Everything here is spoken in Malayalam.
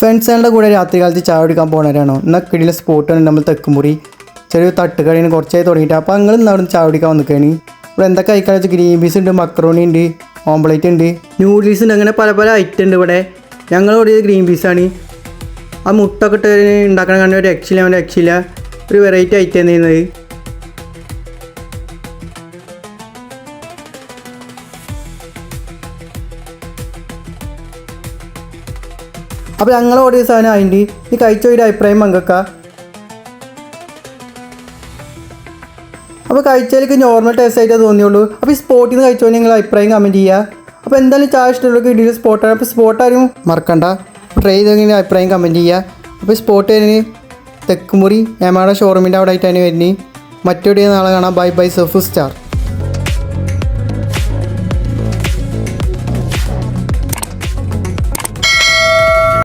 ഫ്രണ്ട്സുകളുടെ കൂടെ രാത്രി കാലത്ത് ചായ കുടിക്കാൻ പോകുന്നവരാണോ? എന്നാൽ കിടിലൻ സ്പോട്ടാണ് നമ്മൾ തെക്കുമുറി. ചെറിയൊരു തട്ടുകടയാണ്, കുറച്ചായി തുടങ്ങിയിട്ട്. അപ്പോൾ നിങ്ങൾ ഇന്ന് അവിടെ നിന്ന് ചായ കുടിക്കാൻ വന്നിക്കാണ്. ഇവിടെ എന്തൊക്കെ കഴിക്കാൻ വെച്ചാൽ ഗ്രീൻ പീസ് ഉണ്ട്, മക്രോണി ഉണ്ട്, ഓംപ്ലേറ്റ് ഉണ്ട്, നൂഡിൽസ് ഉണ്ട്, അങ്ങനെ പല പല ഐറ്റം ഉണ്ട് ഇവിടെ. ഞങ്ങൾ ഓടിയത് ഗ്രീൻ പീസാണ്. ആ മുട്ടൊക്കെ ഇട്ട് ഉണ്ടാക്കണ കണ്ട ഒരു രക്ഷയില്ല ഒരു വെറൈറ്റി ഐറ്റം ചെയ്യുന്നത്. അപ്പോൾ ഞങ്ങൾ ഓടിയ സാധനം അതിൻ്റെ ഈ കഴിച്ചൊരു അഭിപ്രായം പങ്കുവെക്കാം. അപ്പോൾ കഴിച്ചതിലേക്ക് നോർമൽ ടേസ്റ്റ് ആയിട്ടേ തോന്നിയുള്ളൂ. അപ്പോൾ ഈ സ്പോട്ടിൽ നിന്ന് കഴിച്ചോ നിങ്ങൾ അഭിപ്രായം കമൻറ്റ് ചെയ്യുക. അപ്പോൾ എന്തായാലും ചായ ഇഷ്ടമുള്ളവർക്ക് ഇടയിൽ സ്പോട്ടാണ്. അപ്പോൾ സ്പോട്ട് ആരും മറക്കണ്ട, ട്രൈ ചെയ്തെങ്കിൽ അഭിപ്രായം കമൻറ്റ് ചെയ്യുക. അപ്പോൾ സ്പോട്ട് വരുന്നത് തെക്കുമുറി ഞമ്മയുടെ ഷോറൂമിൻ്റെ അവിടെ ആയിട്ടാണ് വരുന്നത്. മറ്റൊരു നാളെ കാണാം. Bye bye surf star.